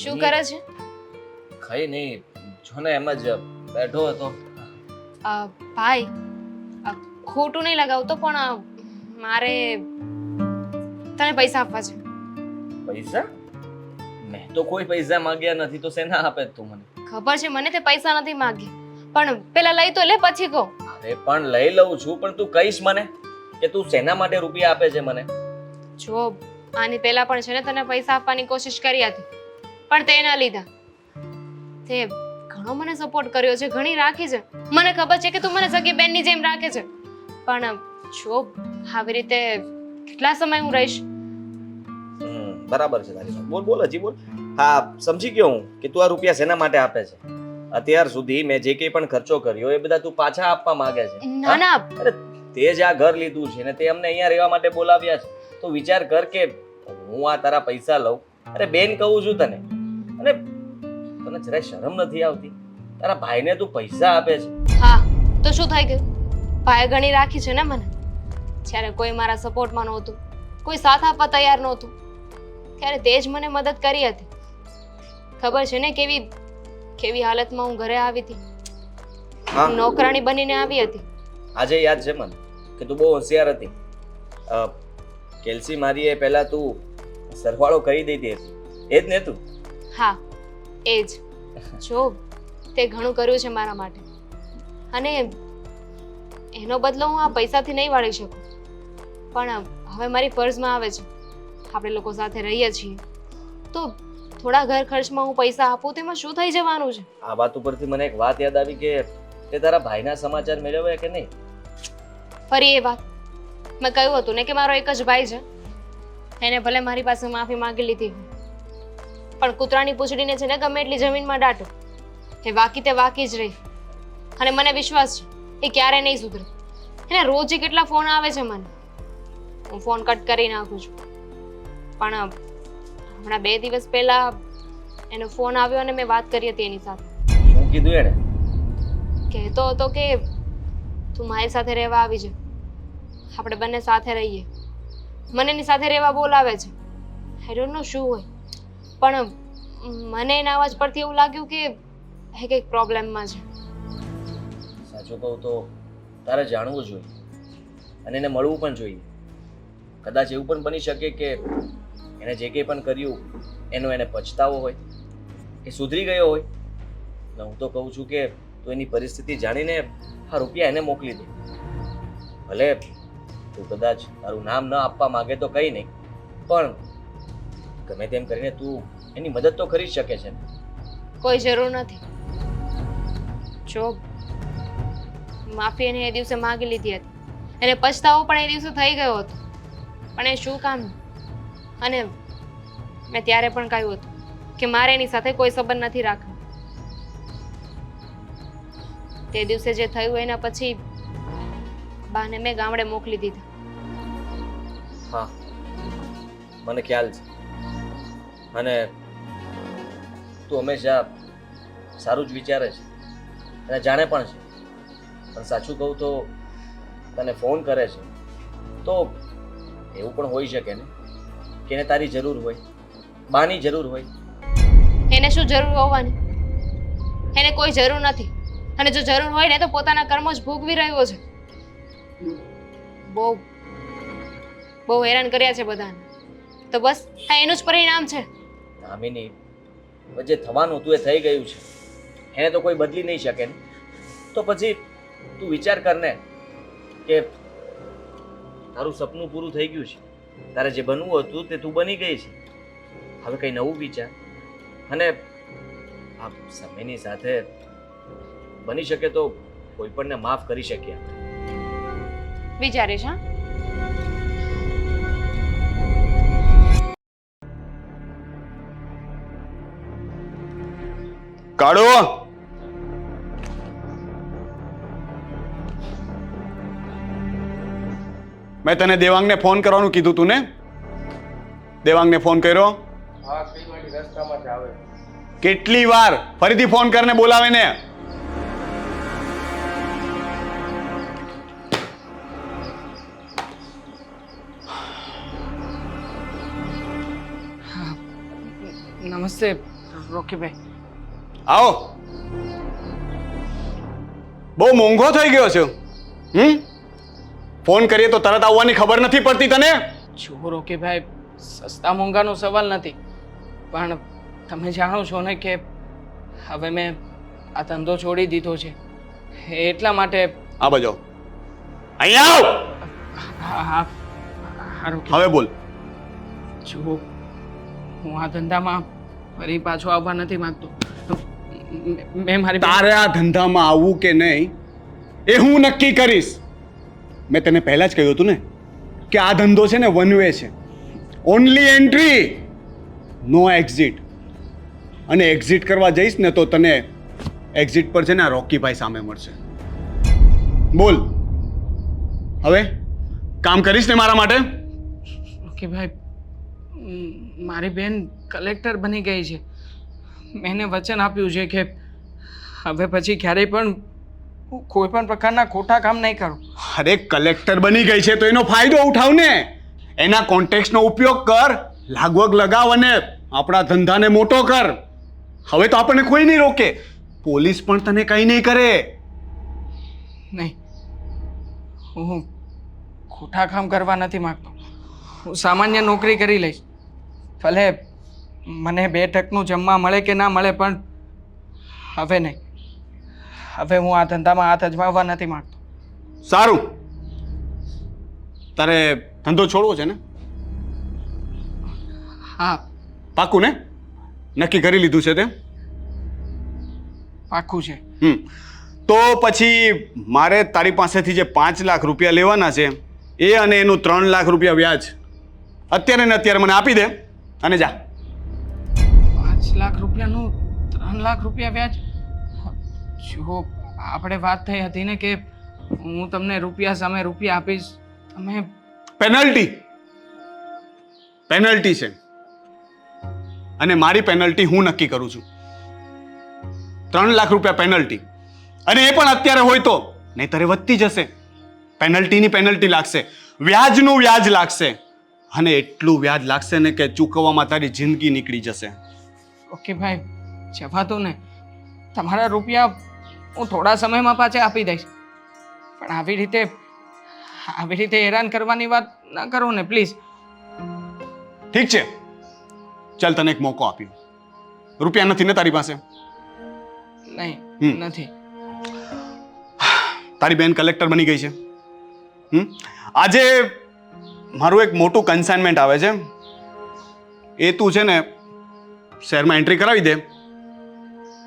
શું કરે છે? કઈ નહીં, જો ને એમ જ બેઠો હતો. ભાઈ, ખોટું નહીં લગાવતો પણ મારે તને પૈસા આપવા છે. પૈસા? મેં તો કોઈ પૈસા માંગ્યા નથી, તો શેના આપે તું મને? ખબર છે મને તે પૈસા નથી માંગ્યા, પણ પેલા લઈ તો લે પછી કહો. અરે પણ લઈ લઉં છું, પણ તું કહીશ મને કે તું શેના માટે રૂપિયા આપે છે મને? જો આની પહેલા પણ છે ને તને પૈસા આપવાની કોશિશ કરી હતી, પણ તે ના લીધા. તે ઘણો મને સપોર્ટ કર્યો છે, ઘણી રાખી છે. મને ખબર છે કે તું મને સગી બેનની જેમ રાખે છે, પણ જો આવી રીતે કેટલા સમય હું રહીશ? બરાબર છે તારી વાત. બોલ બોલ, હજી બોલ. હા, સમજી ગયો હું કે તું આ રૂપિયા શેના માટે આપે છે. અત્યાર સુધી મેં જે કંઈ પણ ખર્ચો કર્યો એ બધા તું પાછા આપવા માંગે છે. ના ના, અરે તે જ આ ઘર લીધું છે ને તે અમને અહીંયા રહેવા માટે બોલાવ્યા છે, તો વિચાર કર કે હું આ તારા પૈસા લઉં. અરે બેન કહું છું તને, અને તને જરાય શરમ નથી આવતી? તારા ભાઈને તું પૈસા આપે છે. હા તો શું થઈ ગયું? ભાઈ ઘણી રાખી છે ને મને. જ્યારે કોઈ મારા સપોર્ટમાં નહોતું, કોઈ સાથ આપવા તૈયાર નહોતું, ત્યારે તે જ મને મદદ કરી હતી. ખબર છે ને કેવી કેવી હાલતમાં હું ઘરે આવી હતી. હા, નોકરાણી બનીને આવી હતી. આજે યાદ છે મને કે તું બહુ હોશિયાર હતી. કેલ્સી મારીએ પહેલા તું સરવાળો કરી દેતી હતી, એ જ ને તું? હા એ જ. જો તે ઘણું કર્યું છે મારા માટે, અને એનો બદલો હું આ પૈસાથી નહીં વાળી શકું. પણ હવે મારી ફરજમાં આવે છે, આપણે લોકો સાથે રહીએ છીએ તો થોડા ઘર ખર્ચમાં હું પૈસા આપું તેમાં શું થઈ જવાનું છે? આ વાત ઉપરથી મને એક વાત યાદ આવી કે તે તારા ભાઈના સમાચાર મેળવ્યા કે નહીં? ફરી એ વાત મેં કહ્યું હતું ને કે મારો એક જ ભાઈ છે. એને ભલે મારી પાસે માફી માંગી લીધી હોય, પણ કૂતરાની પૂંછડીને છે ને ગમે એટલી જમીનમાં દાટો, એ વાકી તે વાકી જ રહી. અને મને વિશ્વાસ છે એ ક્યારે નહીં સુધરે. એને રોજ કેટલા ફોન આવે છે મને, હું ફોન કટ કરી નાખું છું. પણ હમણાં 2 દિવસ પહેલા એનો ફોન આવ્યો અને મેં વાત કરી હતી એની સાથે. શું કીધું એને? કહેતો હતો કે તું મારી સાથે રહેવા આવી જા, આપણે બંને સાથે રહીએ. મને એની સાથે રહેવા બોલાવે છે. આઈ ડોન્ટ નો શું હોય, પણ મને એના અવાજ પરથી એવું લાગ્યું કે એ કંઈક પ્રોબ્લેમમાં છે. સાચું કહું તો તારે જાણવું જોઈએ અને એને મળવું પણ જોઈએ. કદાચ એવું પણ બની શકે કે એને જે કંઈ પણ કર્યું એનો એને પછતાવો હોય, એ સુધરી ગયો હોય. ને હું તો કહું છું કે તું એની પરિસ્થિતિ જાણીને આ રૂપિયા એને મોકલી દે. ભલે તું કદાચ તારું નામ ન આપવા માંગે તો કંઈ નહીં, પણ ગમે તેમ કરીને તું એની મદદ તો કરી શકે છે. કોઈ જરૂર નથી. જો માફી એને એ દિવસે માંગી લીધી હતી, એને પછતાવો પણ એ દિવસે થઈ ગયો હતો, પણ એ શું કામ? અને મેં ત્યારે પણ કહ્યું હતું કે મારે એની સાથે કોઈ સંબંધ નથી રાખવો. તે દિવસે જે થયું એના પછી બાને મેં ગામડે મોકલી દીધા. હા, મને ખ્યાલ છે. અને તું હંમેશા સારું જ વિચારે છે અને જાણે પણ છે. પણ સાચું કહું તો તને ફોન કરે છે તો એવું પણ હોઈ શકે ને કે એને તારી જરૂર હોય, બાની જરૂર હોય. એને શું જરૂર હોવાની? એને કોઈ જરૂર નથી, અને જો જરૂર હોય ને તો પોતાના કર્મો જ ભોગવી રહ્યો છે. બહુ બહુ હેરાન કર્યા છે બધાને, તો બસ આ એનું જ પરિણામ છે. નામિની, જે થવાનું હતું એ થઈ ગયું છે, એને તો કોઈ બદલી નહીં શકે ને. તો પછી તું વિચાર કર ને કે તારું સપનું પૂરું થઈ ગયું છે, તારે જે બનવું હતું તે તું બની ગઈ છે. હવે કંઈ નવું વિચાર. અને આ સમયની સાથે બની શકે તો કોઈ પણને માફ કરી શકીએ આપણે. વિચારીશ. હા, કાળો, મેં તને દેવાંગને ફોન કરવાનું કીધું તું ને? દેવાંગને ફોન કર્યો? હા, કઈ વાળી રસ્તામાં જ આવે. કેટલી વાર? ફરીથી ફોન કરીને બોલાવે ને. નમસ્તે રોકીભાઈ. આવો. બહુ મોંઘો થઈ ગયો છે. ફોન કરીએ તો તરત આવવાની ખબર નથી પડતી તને. જુઓ રોકીભાઈ, સસ્તા મોંઘાનો સવાલ નથી, પણ તમે જાણો છો ને કે હવે મેં આ ધંધો છોડી દીધો છે, એટલા માટે. આ બાજુ અહીંયા આવ. હા હા હા રોકી. હવે બોલ. જુઓ, હું આ ધંધામાં ફરી પાછો આવવા નથી માંગતો. મેં મારી તારે આ ધંધામાં આવવું કે નહીં એ હું નક્કી કરીશ. મેં તને પહેલા જ કહ્યું હતું ને કે આ ધંધો છે ને વન વે છે. ઓનલી એન્ટ્રી, નો એક્ઝિટ. અને એક્ઝિટ કરવા જઈશ ને તો તને એક્ઝિટ પર છે ને આ રોકીભાઈ સામે મળશે. બોલ હવે કામ કરીશ ને મારા માટે? રોકીભાઈ, મારી બેન કલેક્ટર બની ગઈ છે. મેં એને વચન આપ્યું છે કે હવે પછી ક્યારેય પણ હું કોઈ પણ પ્રકારના ખોટા કામ નહીં કરું. અરે કલેક્ટર બની ગઈ છે તો એનો ફાયદો ઉઠાવ ને. એના કોન્ટેક્ટનો ઉપયોગ કર, લાગવગ લગાવ અને આપણા ધંધાને મોટો કર. હવે તો આપણને કોઈ નહીં રોકે. પોલીસ પણ તને કંઈ નહીં કરે. નહીં, હું ખોટા કામ કરવા નથી માંગતો. હું સામાન્ય નોકરી કરી લઈશ. ભલે મને 2 ટકનું જમવા મળે કે ના મળે, પણ હવે નહીં. હવે હું આ ધંધામાં હાથ અજમાવવા નથી માંગતો. સારું, તારે ધંધો છોડવો છે ને? હા, પાક્કું ને? નક્કી કરી લીધું છે તે? પાક્કું છે. તો પછી મારે તારી પાસેથી જે 5 લાખ રૂપિયા લેવાના છે એ અને એનું 3 લાખ રૂપિયા વ્યાજ અત્યારે ને અત્યારે મને આપી દે અને જા. 5 લાખ રૂપિયાનું 3 લાખ રૂપિયા વ્યાજ? જુઓ, આપણે વાત થઈ હતી ને કે હું તમને રૂપિયા સામે રૂપિયા આપીશ. તમે પેનલ્ટી છે અને મારી પેનલ્ટી હું નક્કી કરું છું. 3 લાખ રૂપિયા પેનલ્ટી, અને એ પણ અત્યારે હોય તો, નહીંતર વધતી જશે. પેનલ્ટી લાગશે, વ્યાજનું વ્યાજ લાગશે, અને એટલું વ્યાજ લાગશે ને કે ચૂકવવામાં તારી જિંદગી નીકળી જશે. ઓકે ભાઈ, જવા દો ને. તમારા રૂપિયા હું થોડા સમયમાં પાછા આપી દઈશ, પણ આવી રીતે હેરાન કરવાની વાત ના કરો ને પ્લીઝ. ઠીક છે, ચાલ તને એક મોકો આપ્યો. રૂપિયા નથી ને તારી પાસે? નહીં, નથી. તારી બેન કલેક્ટર બની ગઈ છે. આજે મારું એક મોટું કન્સાઇનમેન્ટ આવે છે. એ તું છે ને શેરમાં એન્ટ્રી કરાવી દે,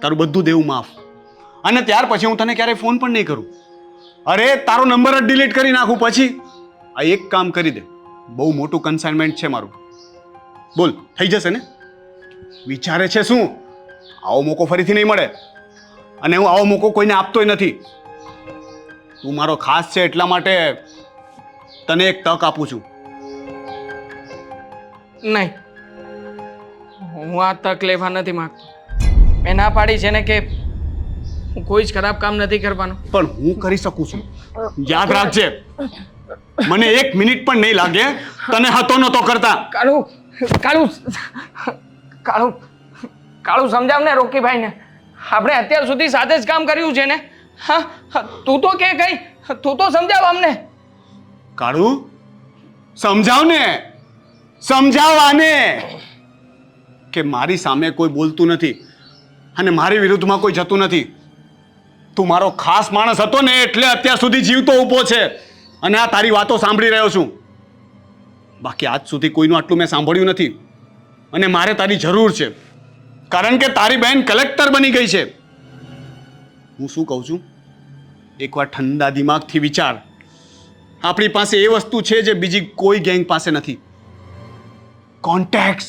તારું બધું દેવું માફ. અને ત્યાર પછી હું તને ક્યારેય ફોન પણ નહીં કરું. અરે તારો નંબર જ ડિલીટ કરી નાખું. પછી આ એક કામ કરી દે. બહુ મોટું કન્સાઇનમેન્ટ છે મારું. બોલ, થઈ જશે ને? વિચારે છે શું? આવો મોકો ફરીથી નહીં મળે, અને હું આવો મોકો કોઈને આપતોય નથી. તું મારો ખાસ છે એટલા માટે તને એક તક આપું છું. નહીં, હું આ તક લેવા નથી માંગતો. મેં ના પાડી છે ને કે હું કોઈ જ ખરાબ કામ નથી કરવાનું. પણ હું કરી શકું છું. યાદ રાખજે, મને 1 મિનિટ પણ નહીં લાગે તને હતો નતો કરતા. કાળુ સમજાવ ને રોકીભાઈને. આપણે અત્યાર સુધી સાથે જ કામ કર્યું છે ને. હા, તું તો કે કઈ, તું તો સમજાવ અમને. કાળુ, સમજાવ ને, સમજાવ આને કે મારી સામે કોઈ બોલતું નથી અને મારી વિરુદ્ધમાં કોઈ જતું નથી. તું મારો ખાસ માણસ હતો ને એટલે અત્યાર સુધી જીવતો ઊભો છે અને આ તારી વાતો સાંભળી રહ્યો છું. બાકી આજ સુધી કોઈનું આટલું મેં સાંભળ્યું નથી, અને મારે તારી જરૂર છે, કારણ કે તારી બહેન કલેક્ટર બની ગઈ છે. હું શું કહું છું, એકવાર ઠંડા દિમાગથી વિચાર. આપણી પાસે એ વસ્તુ છે જે બીજી કોઈ ગેંગ પાસે નથી. કોન્ટેક્ટ્સ,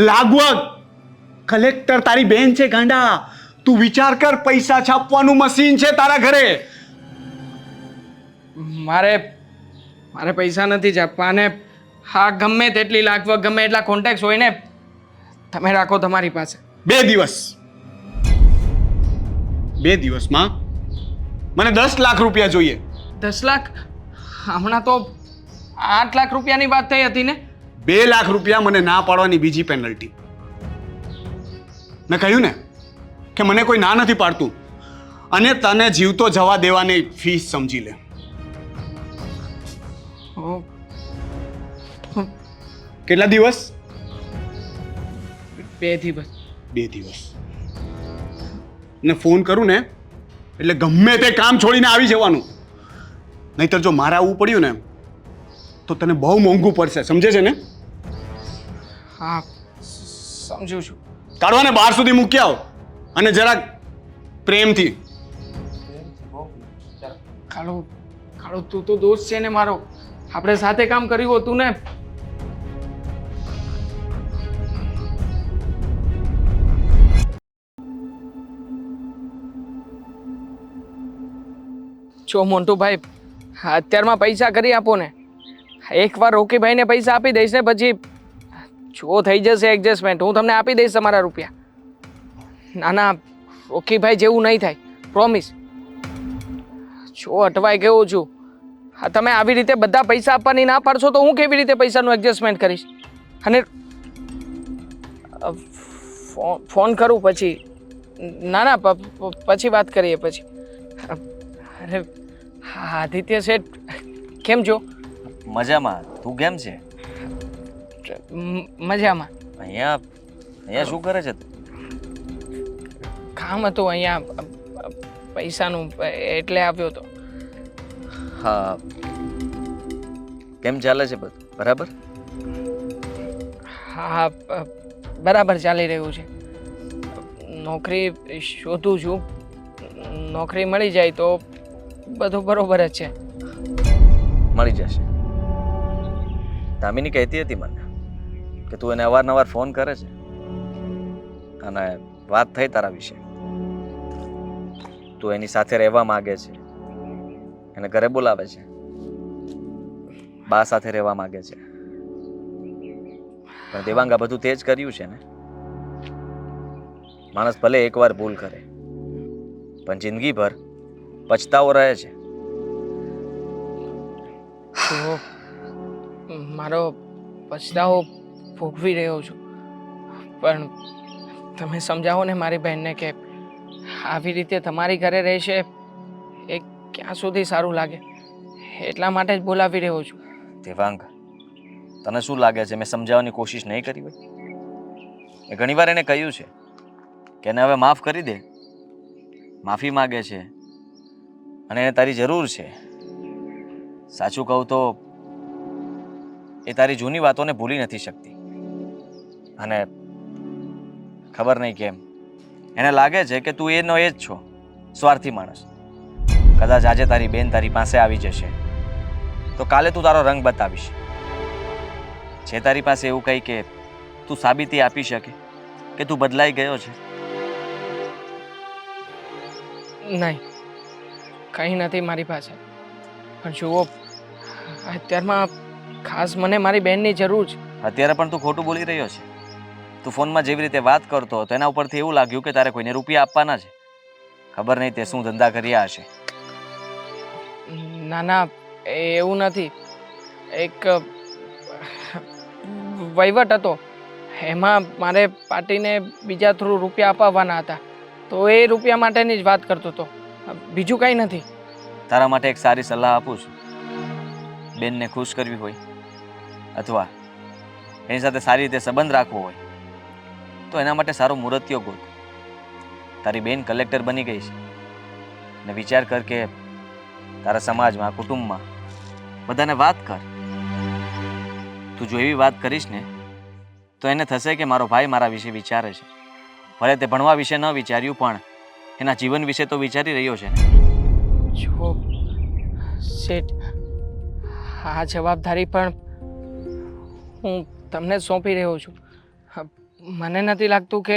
લાગવગ. કલેક્ટર તારી બહેન છે ગાંડા. તું વિચાર કર, પૈસા છાપવાનું મશીન છે તારા ઘરે. મારે પૈસા નથી છાપવા, અને હા, ગમે તેટલી લાગવગ, ગમે એટલા કોન્ટેક્ટ હોય ને, તમે રાખો તમારી પાસે. 2 દિવસ, 2 દિવસમાં મને 10 લાખ રૂપિયા જોઈએ. 10 લાખ? હમણાં તો 8 લાખ રૂપિયાની વાત થઈ હતી ને. 2 લાખ રૂપિયા મને ના પાડવાની બીજી પેનલ્ટી. મેં કહ્યું ને કે મને કોઈ ના નથી પાડતું, અને તને જીવતો જવા દેવાની ફીસ સમજી લે. ઓ, કેટલા દિવસ? 2 દિવસ. 2 દિવસ. ને ફોન કરું ને એટલે ગમે તે કામ છોડીને આવી જવાનું, નહીતર જો મારે આવવું પડ્યું ને તો તને બહુ મોંઘું પડશે, સમજે છે ને? હા, સમજુ છું. કાઢવાને બહાર સુધી મૂકી આવ, અને જરાક પ્રેમથી. કાળુ, કાળુ, તું તો દોસ્ત છે ને મારો. આપણે સાથે કામ કર્યું હતું ને. જો મોન્ટુભાઈ, અત્યારમાં પૈસા કરી આપો ને. એકવાર રોકીભાઈને પૈસા આપી દઈશ ને પછી જો થઈ જશે એડજસ્ટમેન્ટ, હું તમને આપી દઈશ તમારા રૂપિયા. ના ના, રોકીભાઈ જેવું નહીં થાય, પ્રોમિસ. જો અટવાઈ ગયો છું. હા, તમે આવી રીતે બધા પૈસા આપવાની ના પાડશો તો હું કેવી રીતે પૈસાનું એડજસ્ટમેન્ટ કરીશ? અને ફોન કરું પછી? ના ના, પછી વાત કરીએ પછી. અરે આદિત્ય શેઠ, કેમ છો? મજામાં. તું કેમ છે? મજામાં. અહીંયા શું કરે છે તું? કામ હતું અહીંયા પૈસાનું, એટલે આવ્યો હતો. હા, કેમ ચાલે છે બધું? બરાબર? હા, બરાબર ચાલી રહ્યું છે. નોકરી શોધું છું. નોકરી મળી જાય તો બધું બરોબર જ છે. મળી જશે. દામિની કહેતી હતી મને કે તું એને અવારનવાર ફોન કરે છે અને વાત થઈ તારા વિશે. તું એની સાથે રહેવા માંગે છે, એને ઘરે બોલાવે છે, બા સાથે રહેવા માંગે છે. પણ દેવાંગા બધું તે જ કર્યું છે ને. માણસ ભલે એકવાર ભૂલ કરે પણ જિંદગીભર પછતાવો રહે છે. તો મારો પછતાવો ભોગવી રહ્યો છું, પણ તમે સમજાવો ને મારી બહેનને કે આવી રીતે તમારી ઘરે રહેશે એ ક્યાં સુધી સારું લાગે. એટલા માટે જ બોલાવી રહ્યો છું. દેવાંગ, તને શું લાગે છે મેં સમજાવવાની કોશિશ નહીં કરી હોય? મેં ઘણીવાર એને કહ્યું છે કે એને હવે માફ કરી દે. માફી માગે છે અને એને તારી જરૂર છે. સાચું કહું તો એ તારી જૂની વાતોને ભૂલી નથી શકતી. અને ખબર નહીં કેમ એને લાગે છે કે તું એનો એ જ છો, સ્વાર્થી માણસ. કદાચ આજે તારી બેન તારી પાસે આવી જશે તો કાલે તું તારો રંગ બતાવીશ. છે તારી પાસે એવું કંઈ કે તું સાબિતી આપી શકે કે તું બદલાઈ ગયો છે? નહીં, કંઈ નથી મારી પાસે. પણ જુઓ, અત્યારમાં ખાસ મને મારી બહેનની જરૂર છે. અત્યારે પણ તું ખોટું બોલી રહ્યો છે. તું ફોનમાં જેવી રીતે વાત કરતો હતો એના ઉપરથી એવું લાગ્યું કે તારે કોઈને રૂપિયા આપવાના છે. ખબર નહીં તે શું ધંધા કર્યા હશે. ના ના, એવું નથી. એક વહીવટ હતો, એમાં મારે પાર્ટીને બીજા થ્રુ રૂપિયા અપાવવાના હતા, તો એ રૂપિયા માટેની જ વાત કરતો હતો, બીજું કંઈ નથી. તારા માટે એક સારી સલાહ આપું છું. બેનને ખુશ કરવી હોય અથવા એની સાથે સારી રીતે સંબંધ રાખવો હોય તો એના માટે સારો મુહૂર્તિયો ગોત. તારી બેન કલેક્ટર બની ગઈ છે ને વિચાર કર કે તારા સમાજમાં, કુટુંબમાં બધાને વાત કર. તું જો એવી વાત કરીશ ને તો એને થશે કે મારો ભાઈ મારા વિશે વિચારે છે. ભલે તે ભણવા વિશે ન વિચાર્યું પણ એના જીવન વિશે તો વિચારી રહ્યો છે ને. જો શેઠ, આ જવાબદારી પણ હું તમને સોંપી રહ્યો છું. મને નથી લાગતું કે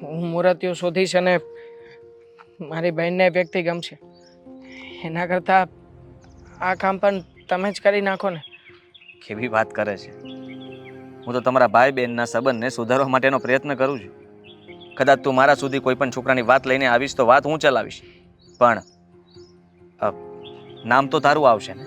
હું મુહૂર્તિઓ શોધીશ અને મારી બહેનને વ્યક્તિ ગમશે. એના કરતાં આ કામ પણ તમે જ કરી નાખો ને. કેવી વાત કરે છે? હું તો તમારા ભાઈ બહેનના સંબંધને સુધારવા માટેનો પ્રયત્ન કરું છું. કદાચ તું મારા સુધી કોઈ પણ છોકરાની વાત લઈને આવીશ તો વાત હું ચલાવીશ, પણ નામ તો તારું આવશે ને.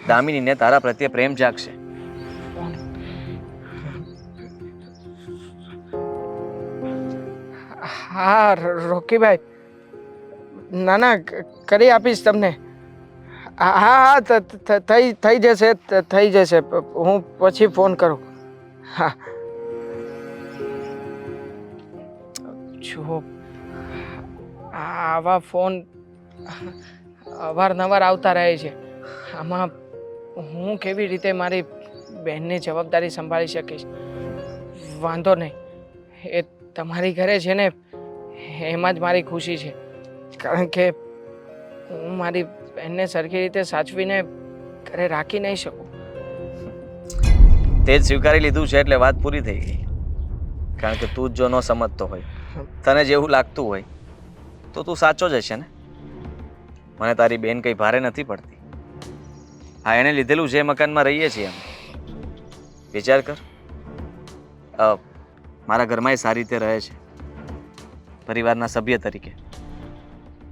દામિનીને તારા પ્રત્યે પ્રેમ જાગશે. હા રોકીભાઈ, ના ના કરી આપીશ તમને. હા હા થઈ જશે થઈ જશે. હું પછી ફોન કરું. હા જો આવા ફોન અવારનવાર આવતા રહે છે. આમાં હું કેવી રીતે મારી બહેનની જવાબદારી સંભાળી શકીશ? વાંધો નહીં, એ તમારી ઘરે છે ને એમાં જ મારી ખુશી છે. કારણ કે હું મારી બહેનને સરખી રીતે સાચવીને ઘરે રાખી નહીં શકું. તે જ સ્વીકારી લીધું છે એટલે વાત પૂરી થઈ ગઈ. કારણ કે તું જ જો ન સમજતો હોય, તને જેવું લાગતું હોય તો તું સાચો જ હશે ને. મને તારી બેન કંઈ ભારે નથી પડતી. હા, એણે લીધેલું છે મકાનમાં રહીએ છીએ અમે. વિચાર કર, મારા ઘરમાં એ સારી રીતે રહે છે પરિવારના સભ્ય તરીકે,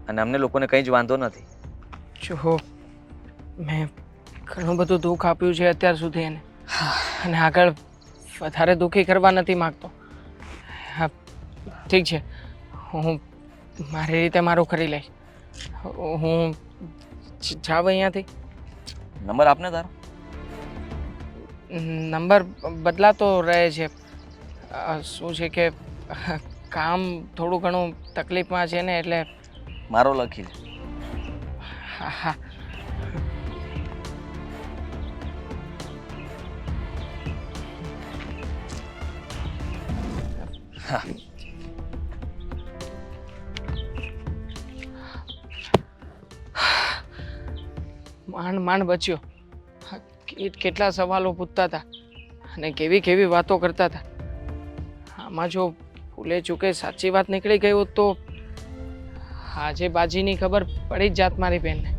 અને અમને લોકોને કંઈ જ વાંધો નથી. જો મેં ઘણું બધું દુઃખ આપ્યું છે અત્યાર સુધી એને, અને આગળ વધારે દુઃખી કરવા નથી માગતો. હા ઠીક છે, હું મારી રીતે મારું કરી લઈશ. હું જાવ અહીંયાથી. નંબર આપને તારો. નંબર બદલાતો રહે છે. શું છે કે કામ થોડું ઘણું તકલીફમાં છે ને એટલે. મારો લખી લે. હા હા માંડ માંડ બચ્યો. કેટલા સવાલો પૂછતા હતા અને કેવી કેવી વાતો કરતા હતા. આમાં જો ભૂલે ચૂકે સાચી વાત નીકળી ગઈ હોત તો આજે બાજીની ખબર પડી જ જાત મારી બેનને.